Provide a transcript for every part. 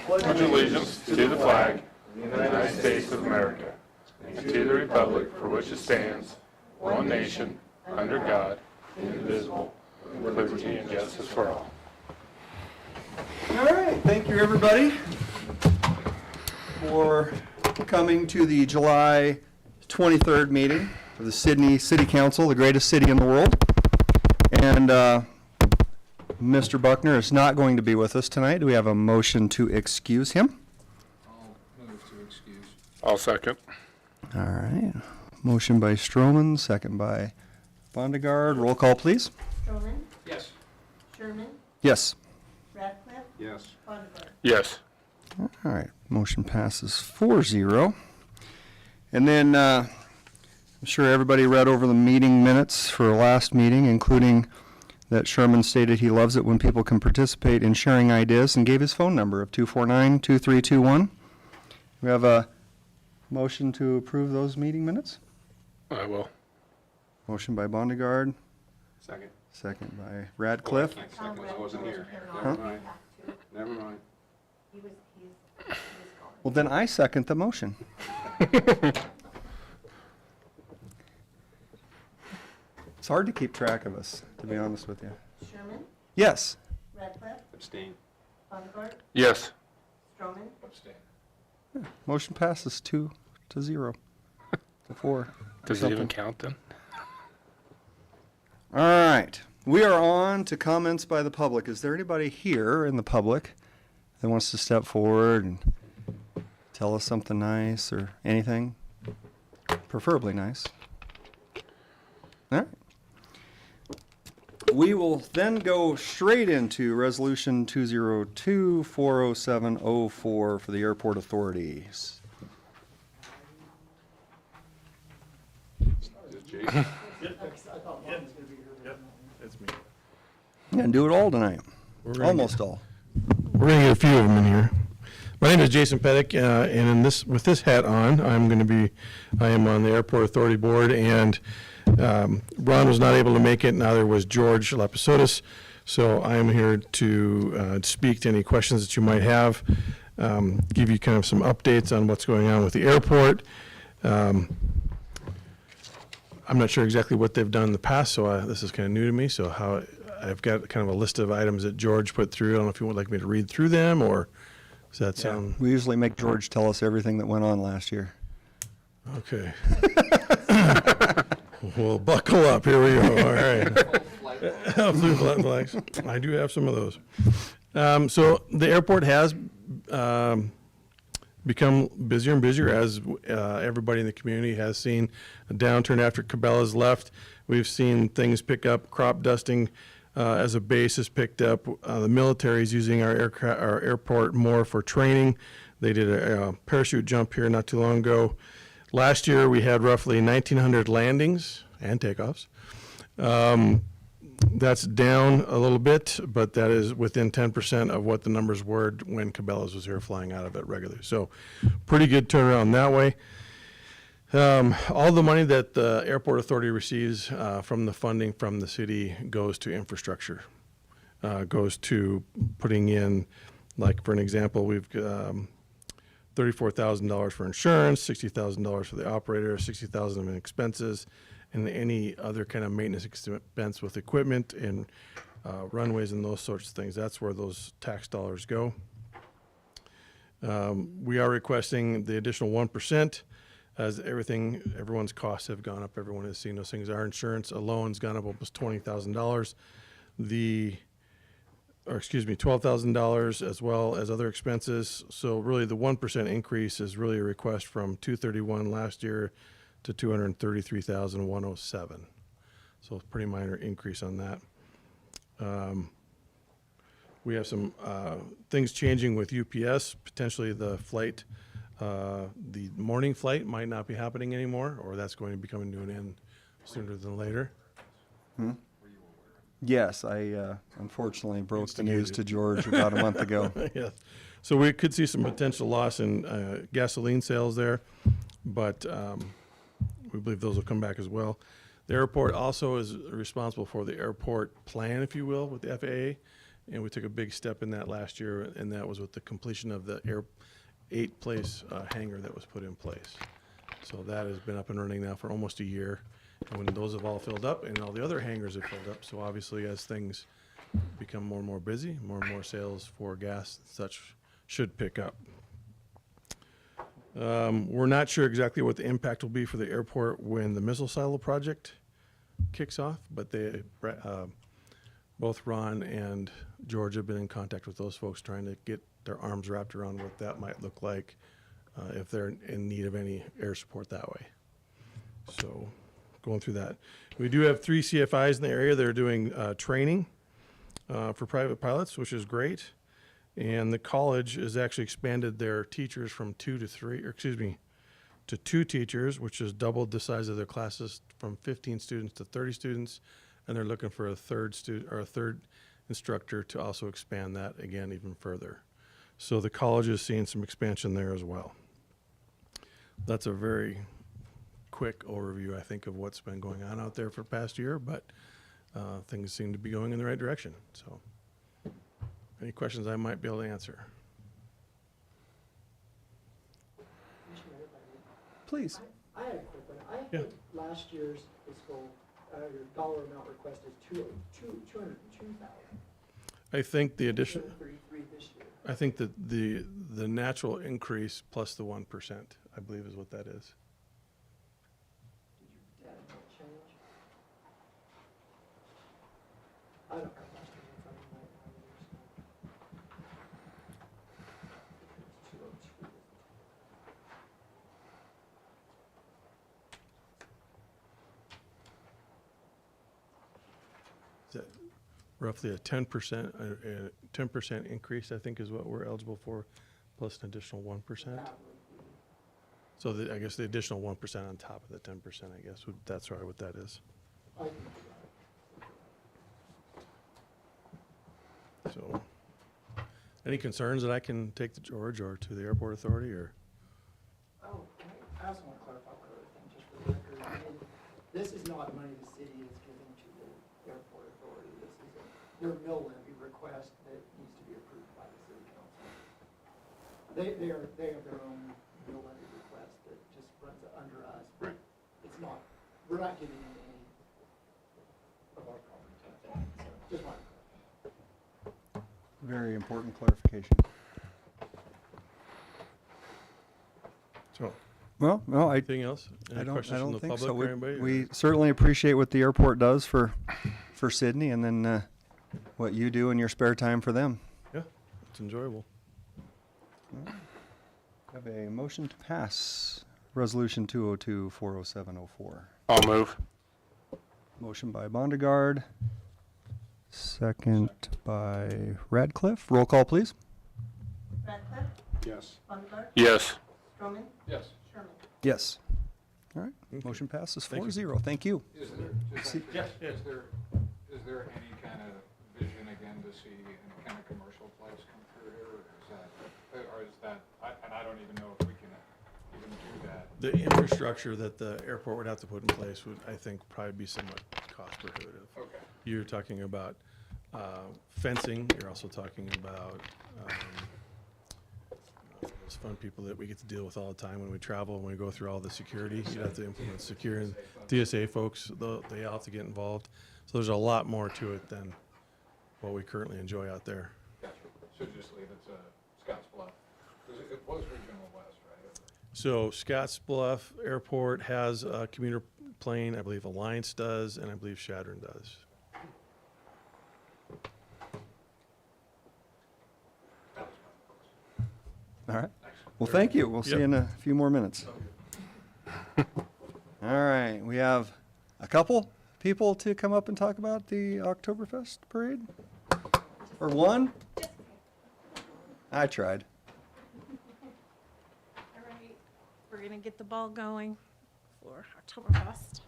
pledge allegiance to the flag of the United States of America and to the republic for which it stands, one nation, under God, indivisible, with liberty and justice for all. All right, thank you everybody for coming to the July 23rd meeting of the Sydney City Council, the greatest city in the world. And Mr. Buckner is not going to be with us tonight. Do we have a motion to excuse him? I'll move to excuse. I'll second. All right, motion by Stroman, second by Bondegard. Roll call, please. Stroman, Yes. Sherman, Yes. Radcliffe, Yes. Bonnefield. Yes. All right, motion passes 4-0. And then I'm sure everybody read over the meeting minutes for last meeting, including that Sherman stated he loves it when people can participate in sharing ideas and gave his phone number of 249-2321. We have a motion to approve those meeting minutes. I will. Motion by Bondegard, Second. second by Radcliffe. Can't second, I wasn't here. Huh? Never mind. Never mind. He's gone. Well, then I second the motion. It's hard to keep track of us, to be honest with you. Sherman, Yes. Radcliffe, Abstain. Bonnefield, Yes. Stroman, Abstain. Motion passes 2-0 to 4. Does it Something. even count then? All right. We are on to comments by the public. Is there anybody here in the public that wants to step forward and tell us something nice or anything? Preferably nice. All right. We will then go straight into Resolution 202-40704 for the airport authorities. Is it Jason? That's me. And do it all tonight. We're Almost all. We're going to get a few of them in here. My name is Jason Pettick, and with this hat on, I am on the Airport Authority Board, and Ron was not able to make it, neither was George Lapisotis, so I am here to speak to any questions that you might have, give you kind of some updates on what's going on with the airport. I'm not sure exactly what they've done in the past, so this is kind of new to me, so I've got kind of a list of items that George put through. I don't know if you would like me to read through them, or does that sound... We usually make George tell us everything that went on last year. Okay. Well, buckle up. Here we go. All right. Blue flags. I do have some of those. So the airport has become busier and busier as everybody in the community has seen a downturn after Cabela's left. We've seen things pick up. Crop dusting as a base has picked up. The military is using our airport more for training. They did a parachute jump here not too long ago. Last year, we had roughly 1,900 landings and takeoffs. That's down a little bit, but that is within 10% of what the numbers were when Cabela's was here flying out of it regularly. So pretty good turnaround that way. All the money that the Airport Authority receives from the funding from the city goes to infrastructure, goes to putting in, like for an example, we've $34,000 for insurance, $60,000 for the operator, $60,000 in expenses, and any other kind of maintenance expense with equipment and runways and those sorts of things. That's where those tax dollars go. We are requesting the additional 1% as everyone's costs have gone up. Everyone has seen those things. Our insurance alone's gone up almost $20,000. $12,000 as well as other expenses. So really the 1% increase is really a request from $231 last year to $233,107. So a pretty minor increase on that. We have some things changing with UPS. Potentially the flight, the morning flight might not be happening anymore, or that's going to be coming to an end sooner than later. Yes, I unfortunately broke the news to George about a month ago. Yes. So we could see some potential loss in gasoline sales there, but we believe those will come back as well. The airport also is responsible for the airport plan, if you will, with the FAA. And we took a big step in that last year, and that was with the completion of the 8-place hangar that was put in place. So that has been up and running now for almost a year. And when those have all filled up and all the other hangars have filled up, so obviously as things become more and more busy, more and more sales for gas and such should pick up. We're not sure exactly what the impact will be for the airport when the missile silo project kicks off, but both Ron and George have been in contact with those folks trying to get their arms wrapped around what that might look like if they're in need of any air support that way. So going through that. We do have 3 CFIs in the area that are doing training for private pilots, which is great. And the college has actually expanded their teachers from 2 to 2 teachers, which has doubled the size of their classes from 15 students to 30 students. And they're looking for a third instructor to also expand that again even further. So the college is seeing some expansion there as well. That's a very quick overview, I think, of what's been going on out there for the past year, but things seem to be going in the right direction. So any questions I might be able to answer? Please. I had a quick one. I Yeah. think last year's fiscal, your dollar amount requested 202,000. I think the addition, 233 this year. I think that the natural increase plus the 1%, I believe is what that is. Did you add that change? I don't have last year in front of me right now either, so. It's 202. Is that roughly a 10% increase, I think is what we're eligible for, plus an additional 1%? That would be- So I guess the additional 1% on top of the 10%, I guess, that's right what that is. I can do that. So, any concerns that I can take to George or to the airport authority, or? Oh, I also want to clarify one other thing, just for the record. I mean, this is not money the city is giving to the airport authority. This is their mill levy request that needs to be approved by the city council. They have their own mill levy request that just runs under us. Right. It's not, we're not giving them any of our property tax. So just want to Very important clarification. So, Well, no, anything else? Any I questions from the don't think so. public or anybody? We certainly appreciate what the airport does for Sydney, and then what you do in your spare time for them. Yeah, it's enjoyable. Have a motion to pass Resolution 202-40704. I'll move. Motion by Bondegard, second by Radcliffe. Roll call, please. Radcliffe, Yes. Bundgaard, Yes. Stroman, Yes. Sherman. Yes. All right, motion passes Thank you. 4-0. Thank you. Is there, Yes, yes. is there any kind of vision again to see any kind of commercial place come through here? Or is that, and I don't even know if we can even do that. The infrastructure that the airport would have to put in place would, I think, probably be somewhat cost prohibitive. Okay. You're talking about fencing, you're also talking about those fun people that we get to deal with all the time when we travel, when we go through all the security. You have to implement security. TSA folks, they all have to get involved. So there's a lot more to it than what we currently enjoy out there. Gotcha. So just leave it to Scotts Bluff. 'Cause it was Regional West, right? So Scottsbluff Airport has a commuter plane, I believe Alliance does, and I believe Shadron does. That was my question. All right. Well, thank you. We'll see you in a few more minutes. All right, we have a couple people to come up and talk about the Oktoberfest parade? Or one? I tried. All right, we're gonna get the ball going for Oktoberfest.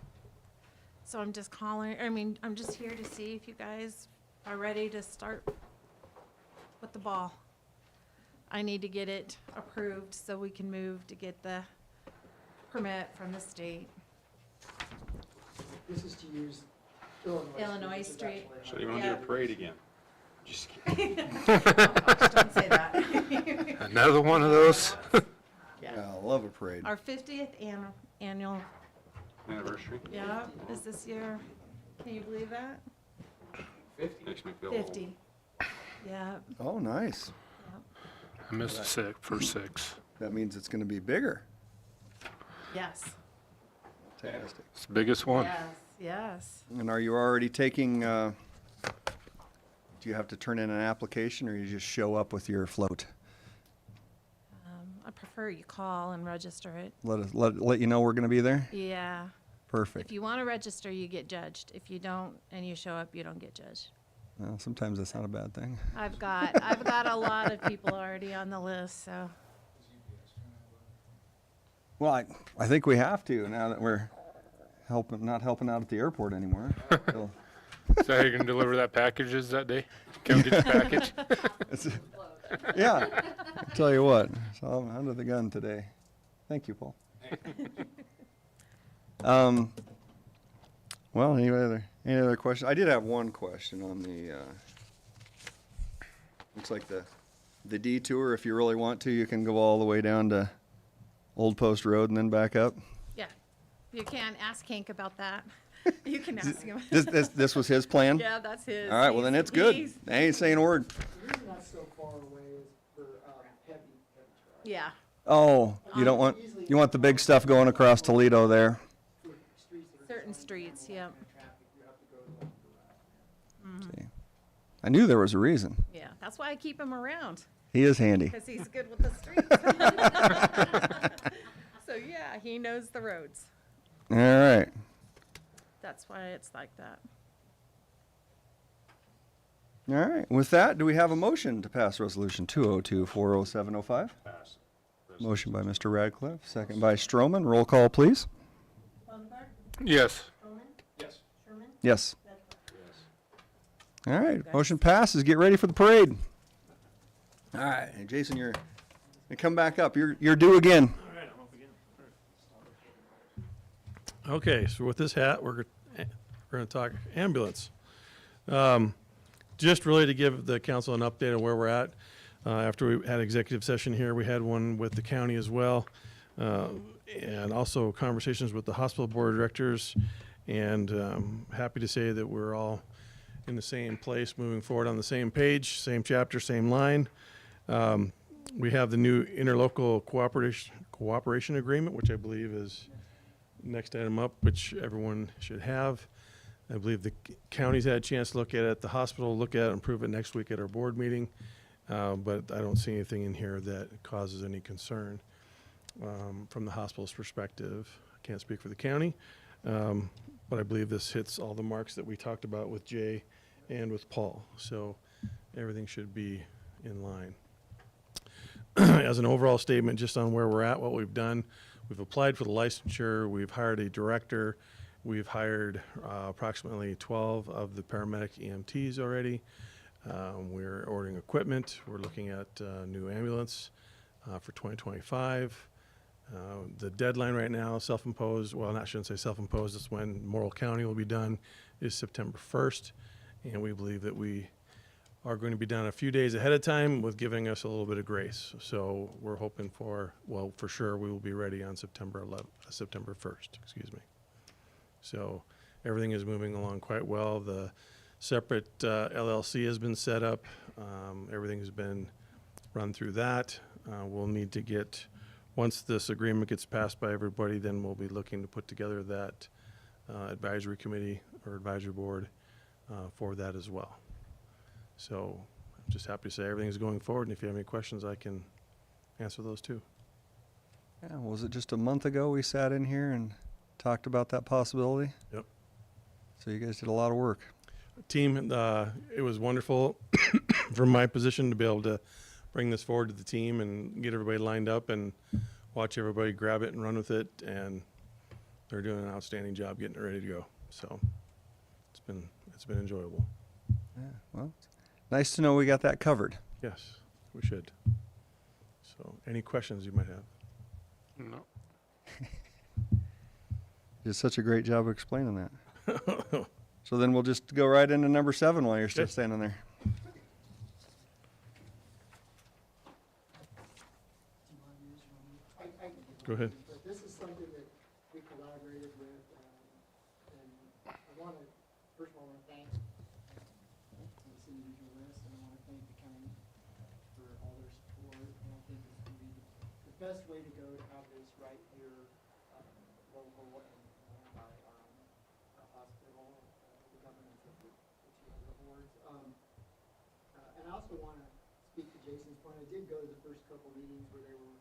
So I'm just I'm just here to see if you guys are ready to start with the ball. I need to get it approved so we can move to get the permit from the state. This is to use Illinois Street. Illinois which is Street. actually So you want to do a Yeah. parade again? Don't say that. Another one of those? Yeah, I love a parade. Our 50th annual, Anniversary? yeah, is this year. Can you believe that? Makes me feel old. 50. Yeah. Oh, nice. I missed the first 6. That means it's going to be bigger. Yes. Fantastic. It's the biggest one. Yes. Yes. And are you already taking, do you have to turn in an application or you just show up with your float? I prefer you call and register it. Let you know we're going to be there? Yeah. Perfect. If you want to register, you get judged. If you don't and you show up, you don't get judged. Well, sometimes that's not a bad thing. I've got a lot of people already on the list, so. Well, I think we have to now that we're not helping out at the airport anymore. So, So how you gonna deliver that packages that day? Come get your package? yeah, I'll tell you what, so I'm under the gun today. Thank you, Paul. Well, any other questions? I did have one question on the, looks like the detour, if you really want to, you can go all the way down to Old Post Road and then back up. Yeah, you can ask Hank about that. You can ask him. This was his plan? Yeah, that's his. All right, well then it's good. He's- They ain't saying a word. The reason that's so far away is for heavy trucks. Yeah, Oh, you don't want, you want the big stuff going across Toledo there. For streets that are certain streets, yeah, traffic, you have to go to left or right. See. I knew there was a reason. yeah. That's why I keep him around, He is handy. because he's good with the streets. So, yeah, he knows the roads. All right. That's why it's like that. All right. With that, do we have a motion to pass resolution 202-40705? Pass. Motion by Mr. Radcliffe, second by Stroman. Roll call, please. Bonneberg, Yes. Bowman, Yes. Sherman, Yes. Radcliffe. All right. Motion passes. Get ready for the parade. All right. And Jason, you come back up. You're due again. Okay, so with this hat, we're going to talk ambulance. Just really to give the council an update on where we're at. After we had executive session here, we had one with the county as well, and also conversations with the hospital board of directors. And happy to say that we're all in the same place, moving forward on the same page, same chapter, same line. We have the new interlocal cooperation agreement, which I believe is next item up, which everyone should have. I believe the county's had a chance to look at it, the hospital will look at it and approve it next week at our board meeting. But I don't see anything in here that causes any concern from the hospital's perspective. I can't speak for the county, but I believe this hits all the marks that we talked about with Jay and with Paul. So everything should be in line. As an overall statement, just on where we're at, what we've done, we've applied for the licensure, we've hired a director, we've hired approximately 12 of the paramedic EMTs already. We're ordering equipment, we're looking at new ambulance for 2025. The deadline right now, self-imposed, well, I shouldn't say self-imposed, it's when Morrill County will be done, is September 1st. And we believe that we are going to be done a few days ahead of time with giving us a little bit of grace. So we're hoping for sure we will be ready on September 1st, excuse me. So everything is moving along quite well. The separate LLC has been set up. Everything has been run through that. We'll need to get, once this agreement gets passed by everybody, then we'll be looking to put together that advisory committee or advisory board for that as well. So I'm just happy to say everything's going forward, and if you have any questions, I can answer those too. Yeah, was it just a month ago we sat in here and talked about that possibility? Yep. So you guys did a lot of work. Team, it was wonderful from my position to be able to bring this forward to the team and get everybody lined up and watch everybody grab it and run with it, and they're doing an outstanding job getting it ready to go. So it's been enjoyable. Yeah, well, nice to know we got that covered. Yes, we should. So any questions you might have? No. You did such a great job of explaining that. So then we'll just go right into number 7 while you're still Okay. standing there. Go ahead. But this is something that we collaborated with, and I want to, first of all, I want to thank the city of Euless, and I want to thank the county for all their support. And I think it's going to be the best way to go to have this right here, local and by our hospital, the governance of the two other boards. And I also want to speak to Jason's point. I did go to the first couple meetings where they were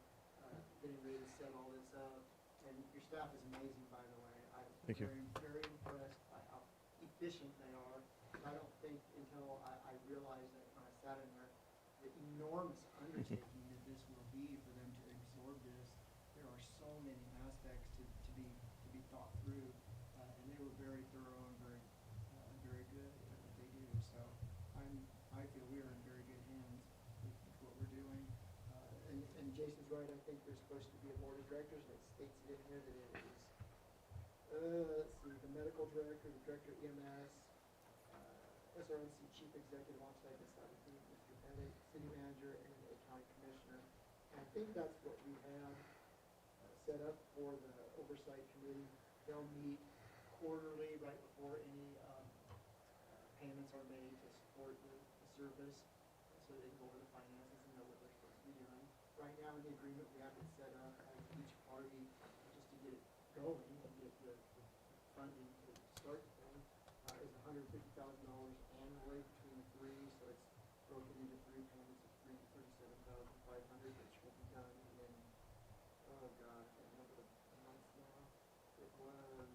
getting ready to set all this up, and your staff is amazing, by the way. I'm Thank you. very impressed by how efficient they are. I don't think until I realized that when I sat in there, the enormous undertaking that this will be for them to absorb this. There are so many aspects to be thought through, and they were very thorough and very good at what they do. So I feel we are in very good hands with what we're doing. And Jason's right, I think there's supposed to be a board of directors that states it in here that it is, let's see, the medical director, the director of EMS, SRNC chief executive officer, I guess that would be Mr. Pettit, city manager, and a county commissioner. And I think that's what we have set up for the oversight committee. They'll meet quarterly right before any payments are made to support the service, so they can go over the finances and know what they're supposed to be doing. Right now in the agreement, we have it set up as each party, just to get it going and get the funding to start the thing, is $150,000 annually between the three, so it's broken into three payments of $337,500, which will be done in, oh God, I can't remember the months now. It was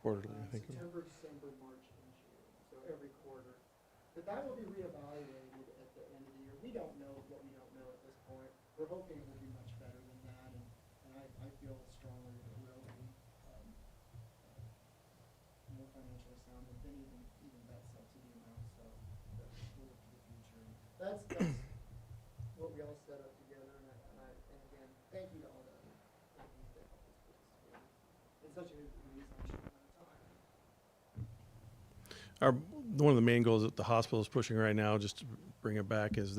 Quarterly, I think. September, December, March, and June, so every quarter. But that will be reevaluated at the end of the year. We don't know what we don't know at this point. We're hoping it will be much better than that, and I feel strongly that it will be more financially sound, but then even that subsidy amount, so that we'll look to the future. That's what we all set up together, and again, thank you to all the companies that helped us put this together in such a reasonable amount of time. One of the main goals that the hospital is pushing right now, just to bring it back, is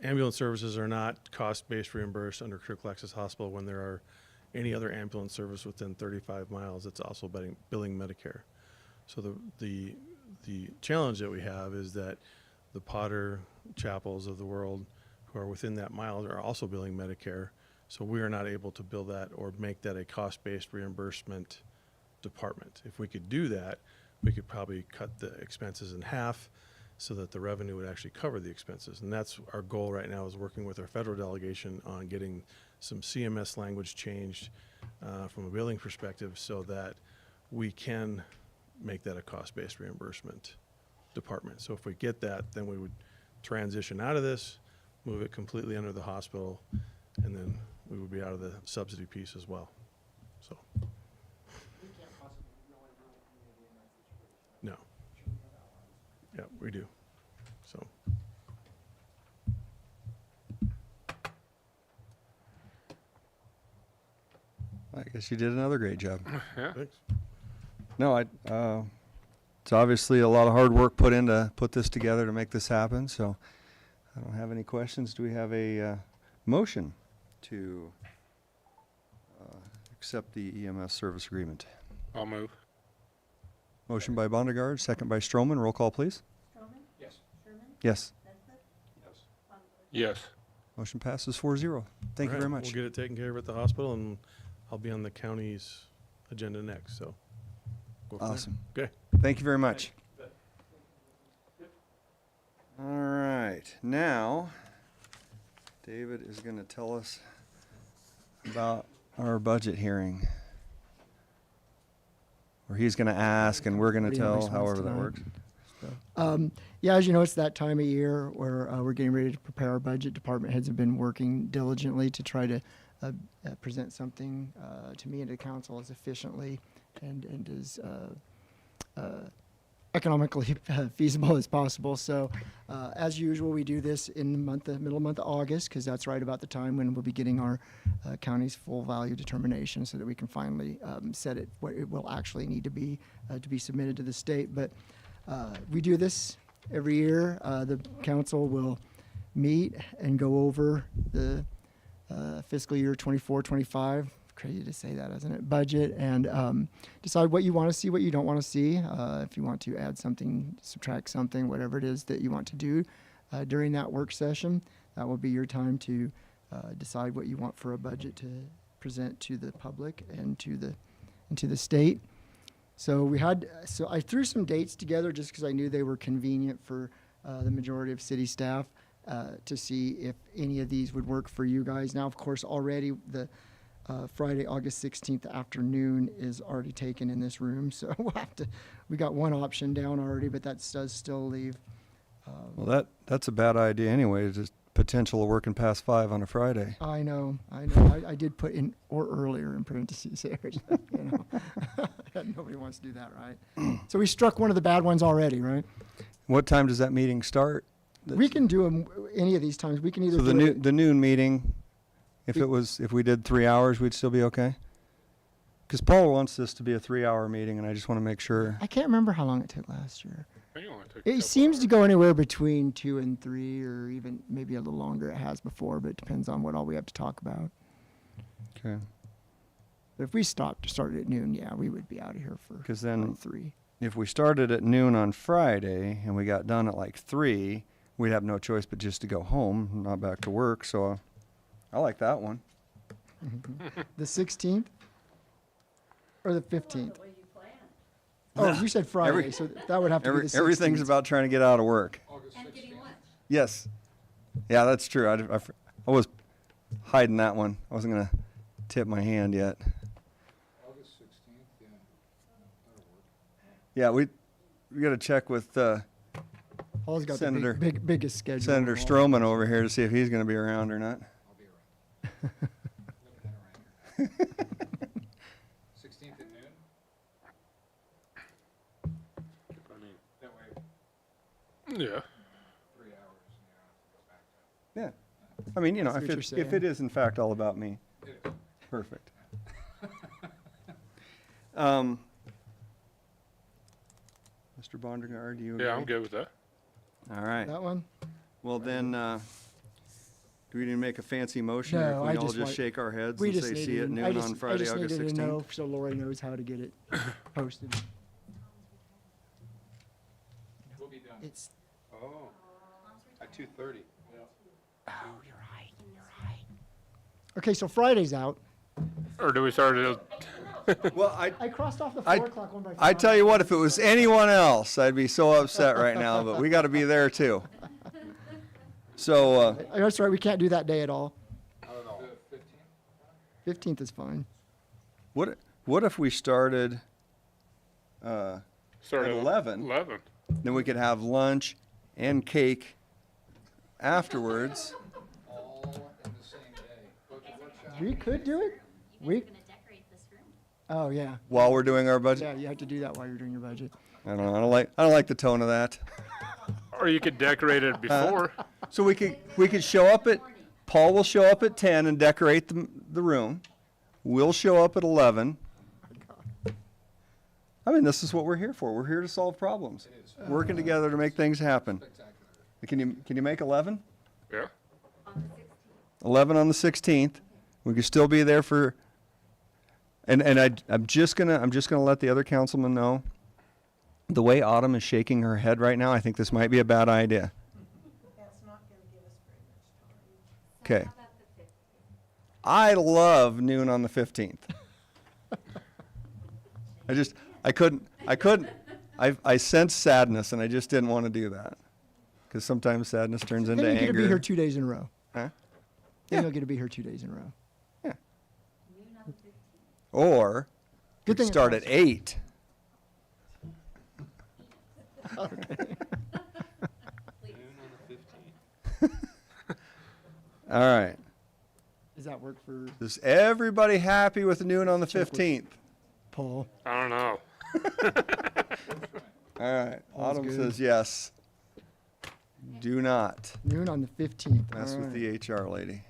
ambulance services are not cost-based reimbursed under critical access hospital when there are any other ambulance service within 35 miles. It's also billing Medicare. So the challenge that we have is that the Potter Chapels of the world who are within that mile are also billing Medicare. So we are not able to bill that or make that a cost-based reimbursement department. If we could do that, we could probably cut the expenses in half so that the revenue would actually cover the expenses. And that's our goal right now, is working with our federal delegation on getting some CMS language changed from a billing perspective so that we can make that a cost-based reimbursement department. So if we get that, then we would transition out of this, move it completely under the hospital, and then we would be out of the subsidy piece as well. So, We can't possibly really rule a community in that situation. no. I'm sure we have allies. Yeah, we do. So, I guess you did another great job. Yeah. thanks. No, it's obviously a lot of hard work put in to put this together to make this happen, so I don't have any questions. Do we have a motion to accept the EMS service agreement? I'll move. Motion by Bondegaard, second by Stroman. Roll call, please. Stroman, Yes. Sherman, Yes. Nesbit, Yes. Bondurant. Yes. Motion passes 4-0. Thank you All very right, much. We'll get it taken care of at the hospital, and I'll be on the county's agenda next, so. go from there. Awesome. Okay. Thank you very much. All right, now David is going to tell us about our budget hearing. Or he's going to ask and we're going to Pretty much tell, however that tonight. works. Yeah, as you know, it's that time of year where we're getting ready to prepare our budget. Department heads have been working diligently to try to present something to me and to council as efficiently and as economically feasible as possible. So, as usual, we do this in the middle of the month of August, because that's right about the time when we'll be getting our county's full value determination, so that we can finally set it what it will actually need to be submitted to the state. But we do this every year. The council will meet and go over the fiscal year 24, 25. Crazy to say that, isn't it? Budget, and decide what you want to see, what you don't want to see. If you want to add something, subtract something, whatever it is that you want to do during that work session, that will be your time to decide what you want for a budget to present to the public and to the state. So I threw some dates together just because I knew they were convenient for the majority of city staff to see if any of these would work for you guys. Now, of course, already the Friday, August 16th afternoon is already taken in this room, so we got one option down already, but that does still leave. Well, that's a bad idea anyway, just potential of working past 5 on a Friday. I know. I did put in or earlier in parentheses there. You know. Nobody wants to do that, right? So we struck one of the bad ones already, right? What time does that meeting start? We can do them any of these times. We can either So do it. the noon meeting, if we did 3 hours, we'd still be okay? Because Paul wants this to be a 3-hour meeting, and I just want to make sure. I can't remember how long it took last year. I think it only took a It couple seems to hours. go anywhere between 2 and 3, or even maybe a little longer. It has before, but it depends on what all we have to talk about. Okay. But if we started at noon, yeah, we would be out of here for 'Cause then- 3. If we started at noon on Friday and we got done at like 3, we'd have no choice but just to go home, not back to work. So I like that one. The 16th or the 15th? The way you planned. Oh, you said Friday, Every- so that would have to be the 16th. Everything's about trying to get out of work. August And getting 16th. lunch. Yes. Yeah, that's true. I was hiding that one. I wasn't going to tip my hand yet. August 16th, yeah. That'll work. Yeah, we got to check with Paul's got Senator- the biggest schedule. Senator of all. Stroman over here to see if he's going to be around or not. I'll be around. Living that around here. 16th at noon? That way, Yeah. 3 hours, and you don't have to go back to. Yeah. I mean, I see what if you're if saying. it is in fact all about me, It is. perfect. Mr. Bondergaard, do you agree? Yeah, I'm good with that. All right. That one? Well, then, do we need to make a fancy motion? No, or I can we all just just want- shake our heads We and just say, see you at needed, noon on Friday, August needed to know 16th? so Lori knows how to get it posted. We'll be done. It's, Oh, at 2:30. oh, you're right. Okay, so Friday's out. Or do we start at, Well, I crossed off the I- 4 o'clock one by I 5. tell you what, if it was anyone else, I'd be so upset right now, but we got to be there too. So, That's right, we can't do that day at all. The 15th? 15th is fine. what if we started, start At 11? 11. then we could have lunch and cake afterwards. All in the same day. Budget workshop. We could do it. We, gonna decorate this room. oh, yeah. While we're doing our budget. Yeah, you have to do that while you're doing your budget. I don't know. I don't like the tone of that. Or you could decorate it before. So we could show up at, Paul will show up at 10 and decorate the room. We'll show up at 11. I mean, this is what we're here for. We're here to solve problems. Working together to make things happen. Spectacular. Can you make 11? Yeah. 11 on the 16th. We could still be there for, and I'm just gonna let the other councilmen know, the way Autumn is shaking her head right now, I think this might be a bad idea. That's not gonna give us very much time. Okay. I love noon on the 15th. I sense sadness and I just didn't want to do that. Because sometimes sadness turns into Then you get to be here anger. 2 days in a row. Huh? Then Yeah. you'll get to be here 2 days in a row. Or we Good thing could it start at costs- 8. All right. Does that work for Is everybody happy with noon on the Check with- 15th? Paul? I don't know. All right. All's Autumn good. says yes. Do not Noon on the 15th. mess All with right. the HR lady.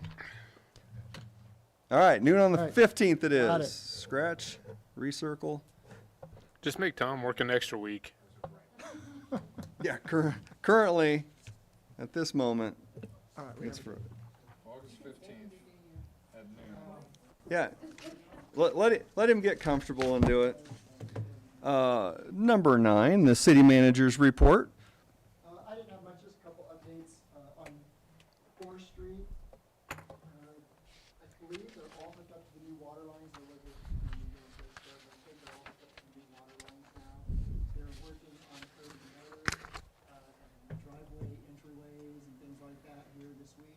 All right, noon on the All right. 15th it Got is. it. Scratch, recircle. Just make Tom work an extra week. Yeah, currently, at this moment, All right, we it's have- for, August 15th. Yeah. Let him get comfortable and do it. Number 9, the city manager's report. I didn't have much, just a couple updates on 4th Street. I believe they're all hooked up to the new water lines. There was a, I think they're all hooked up to the new water lines now. They're working on curb and gutters, and driveway entryways and things like that here this week.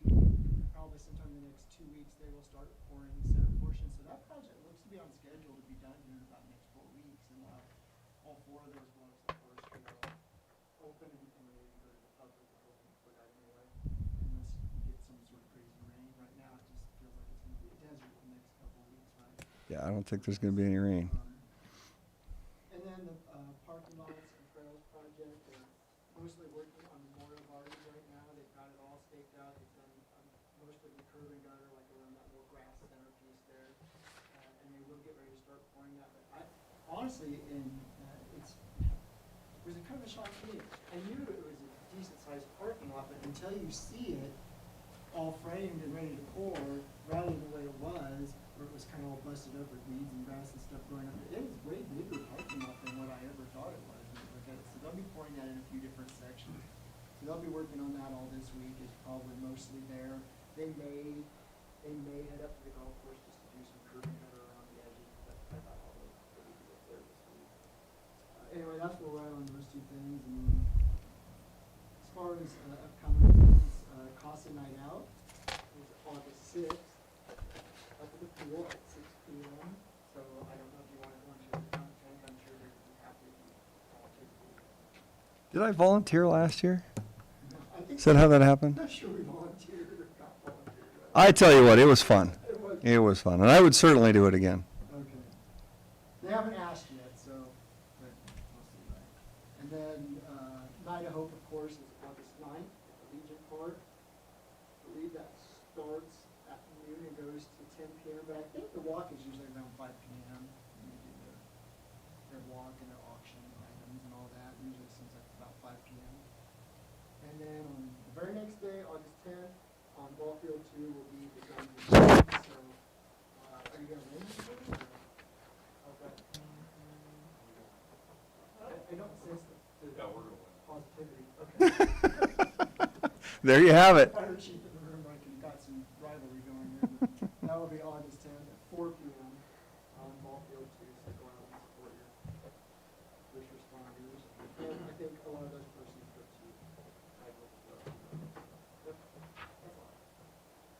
Probably sometime in the next 2 weeks, they will start pouring the center portion. So that project looks to be on schedule to be done here in about the next 4 weeks. And all 4 of those blocks of 4th Street are open and ready to go to the public, we're hoping for that anyway. Unless we get some sort of crazy rain. Right now, it just feels like it's gonna be a desert the next couple of weeks, right? Yeah, I don't think there's going to be any rain. And then the parking lots and trails project, they're mostly working on Memorial Gardens right now. They've got it all staked out. They've done most of the curb and gutter, like around that little grass centerpiece there. And they will get ready to start pouring that. But I honestly, it was a kind of a shock to me. I knew it was a decent-sized parking lot, but until you see it all framed and ready to pour, rather than the way it was, where it was kind of all busted up with weeds and grass and stuff growing up, it is way bigger parking lot than what I ever thought it was when you look at it. So they'll be pouring that in a few different sections. So they'll be working on that all this week. It's probably mostly there. They may head up to the golf course just to do some curb and gutter around the edges, but I thought all those would be up there this week. Anyway, that's where we're at on those 2 things. And as far as upcoming events, Casa Night Out is August 6th, up at the pool at 6 p.m. So I don't know if you want to go into the content. I'm sure they'd be happy if you volunteer to do that. Did I volunteer last year? I think Is that how that happened? I'm not sure we volunteered or got volunteered. I tell you what, it was fun. It was. It was fun, and I would certainly do it again. Okay. They haven't asked yet, so, but we'll see, right? And then, Night of Hope, of course, is August 9th at the Legion Park. I believe that starts at noon and goes to 10 p.m., but I think the walk is usually around 5 p.m. When they do their walk and their auction items and all that. Usually it seems like about 5 p.m. And then on the very next day, August 10th, on Ball Field 2 will be the Guns N' Roses. So, are you gonna win? Okay. I don't sense the positivity. Okay. There you have it. Fire chief in the room, like, you got some rivalry going here. But that will be August 10th at 4 p.m. on Ball Field 2. So go out and support your first responders. And I think a lot of those persons go to Tiger as well. Yep. That's all.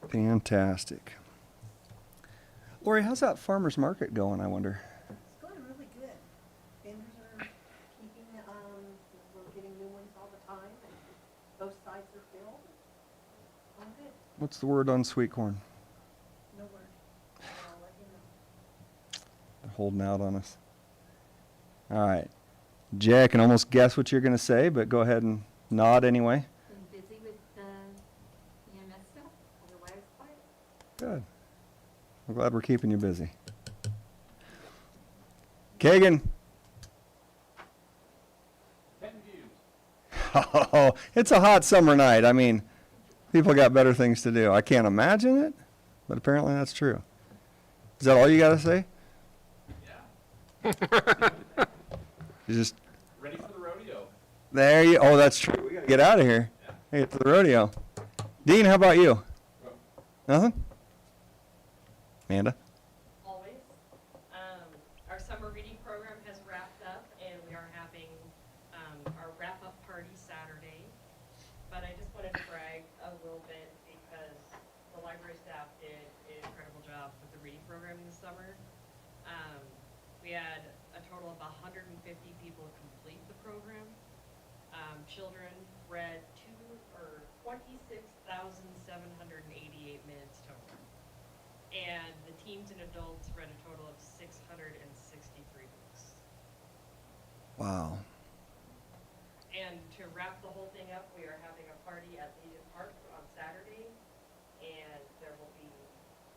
Fantastic. Lori, how's that farmer's market going, I wonder? It's going really good. Vendors are keeping, we're getting new ones all the time, and both sides are filled. All good. What's the word on sweet corn? No word. I'll let you know. They're holding out on us. All right. Jay, I can almost guess what you're going to say, but go ahead and nod anyway. Been busy with EMS stuff, otherwise quiet. Good. I'm glad we're keeping you busy. Kagan. Oh, it's a hot summer night. I mean, people got better things to do. I can't imagine it, but apparently that's true. Is that all you got to say? Yeah. You just Ready for the rodeo. there. You. Oh, that's true. We got to get out of here. Get to the rodeo. Dean, how about you? Nothing. Amanda. Always. Our summer reading program has wrapped up, and we are having our wrap-up party Saturday. But I just wanted to brag a little bit because the library staff did an incredible job with the reading program this summer. We had a total of 150 people complete the program. Children read 26,788 minutes total. And the teens and adults read a total of 663 books. Wow. And to wrap the whole thing up, we are having a party at Legion Park on Saturday. And there will be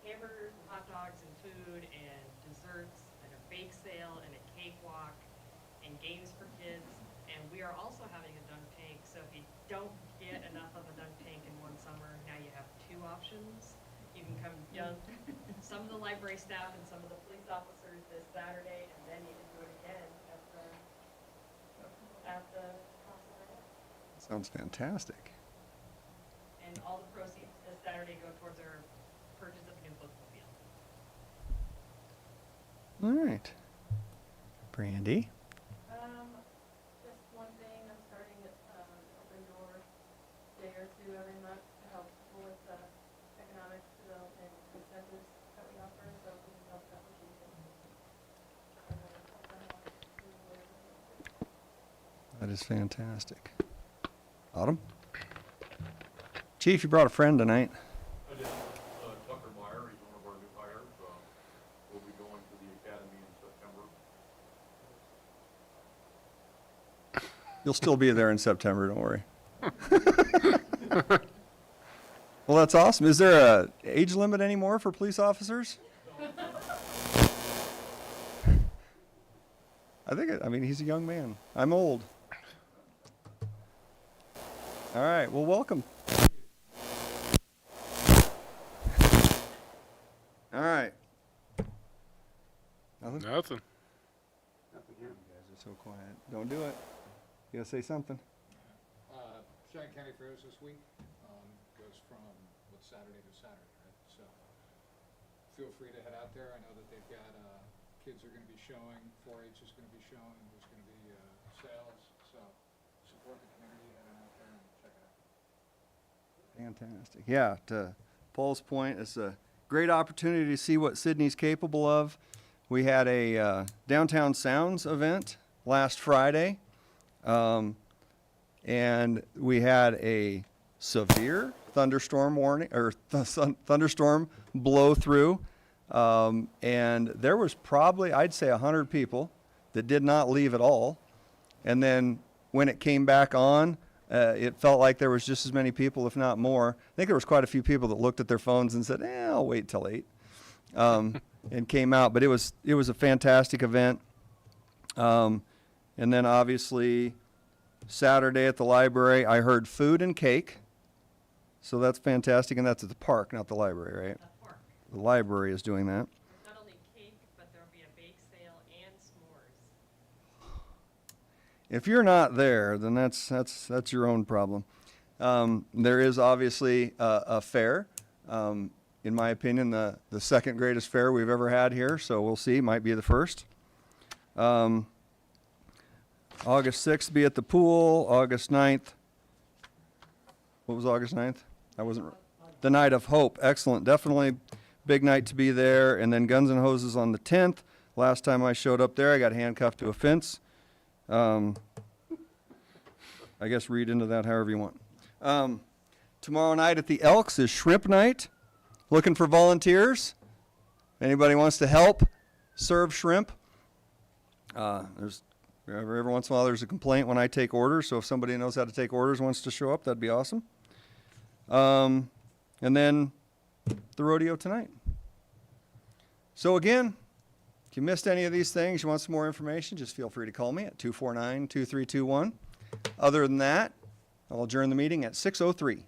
hamburgers and hot dogs and food and desserts and a bake sale and a cakewalk and games for kids. And we are also having a dunk tank. So if you don't get enough of a dunk tank in one summer, now you have 2 options. You can come dunk some of the library staff and some of the police officers this Saturday, and then you can do it again at the Casa. Sounds fantastic. And all the proceeds this Saturday go towards our purchase of a new bookmobile. All right. Brandy? Just one thing, I'm starting at, Open Door day or two every month to help people with, economic development incentives that we offer, so we can help applications. That is fantastic. Autumn? Chief, you brought a friend tonight. I did, Tucker Meyer, he's one of our new hires, will be going to the academy in September. You'll still be there in September, don't worry. Well, that's awesome. Is there a age limit anymore for police officers? I mean, he's a young man. I'm old. All right, well, welcome. All right. Nothing? Nothing. Nothing here. You guys are so quiet. Don't do it. You gotta say something. Cheyenne County Fairs this week, goes from, Saturday to Saturday, right? So, feel free to head out there. I know that they've got, kids are gonna be showing, 4-H is gonna be showing, there's gonna be, sales, so support the community, head out there and check it out. Fantastic. Yeah, to Paul's point, it's a great opportunity to see what Sydney's capable of. We had a Downtown Sounds event last Friday, and we had a severe thunderstorm warning, or thunderstorm blow through, and there was probably, I'd say, 100 people that did not leave at all. And then when it came back on, it felt like there was just as many people, if not more. I think there was quite a few people that looked at their phones and said, I'll wait till 8, and came out. But it was a fantastic event. And then obviously Saturday at the library, I heard food and cake. So that's fantastic, and that's at the park, not the library, right? The park. The library is doing that. Not only cake, but there'll be a bake sale and s'mores. If you're not there, then that's your own problem. There is obviously a fair. In my opinion, the second greatest fair we've ever had here, so we'll see. Might be the first. August 6th, be at the pool. August 9th. What was August 9th? I wasn't. The Night of Hope. Excellent. Definitely big night to be there. And then Guns N' Hoses on the 10th. Last time I showed up there, I got handcuffed to a fence. I guess read into that however you want. Tomorrow night at the Elks is Shrimp Night. Looking for volunteers. Anybody wants to help serve shrimp? There's every once in a while there's a complaint when I take orders, so if somebody knows how to take orders wants to show up, that'd be awesome. And then the rodeo tonight. So again, if you missed any of these things, you want some more information, just feel free to call me at 249-2321. Other than that, I'll adjourn the meeting at 6:03.